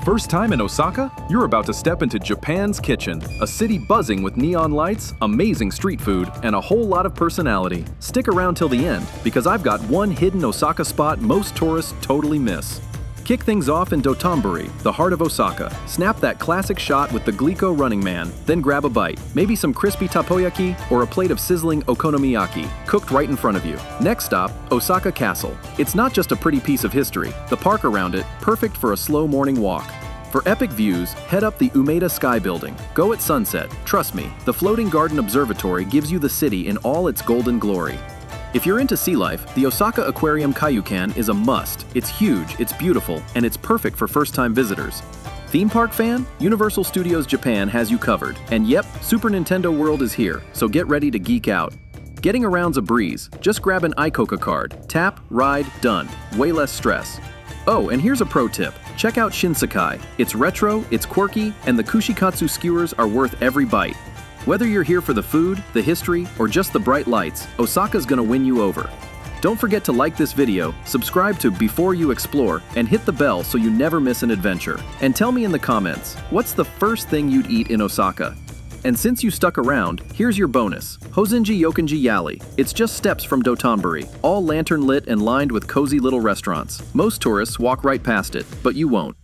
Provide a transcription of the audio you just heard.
First time in Osaka? You're about to step into Japan's kitchen, a city buzzing with neon lights, amazing street food, and a whole lot of personality. Stick around till the end, because I've got one hidden Osaka spot most tourists totally miss. Kick things off in Dōtonbori, the heart of Osaka. Snap that classic shot with the Glico Running Man, then grab a bite. Maybe some crispy takoyaki or a plate of sizzling okonomiyaki, cooked right in front of you. Next stop, Osaka Castle. It's not just a pretty piece of history. The park around it, perfect for a slow morning walk. For epic views, head up the Umeda Sky Building. Go at sunset. Trust me, the floating garden observatory gives you the city in all its golden glory. If you're into sea life, the Osaka Aquarium Kaiyukan is a must. It's huge, it's beautiful, and it's perfect for first-time visitors. Theme park fan? Universal Studios Japan has you covered. And yep, Super Nintendo World is here, so get ready to geek out. Getting around's a breeze. Just grab an ICOCA card. Tap, ride, done. Way less stress. Oh, and here's a pro tip. Check out Shinsekai. It's retro, it's quirky, and the kushikatsu skewers are worth every bite. Whether you're here for the food, the history, or just the bright lights, Osaka's gonna win you over. Don't forget to like this video, subscribe to Before You Explore, and hit the bell so you never miss an adventure. And tell me in the comments, what's the first thing you'd eat in Osaka? And since you stuck around, here's your bonus. Hozenji Yokonji Yali. It's just steps from Dōtonbori, all lantern lit and lined with cozy little restaurants. Most tourists walk right past it, but you won't.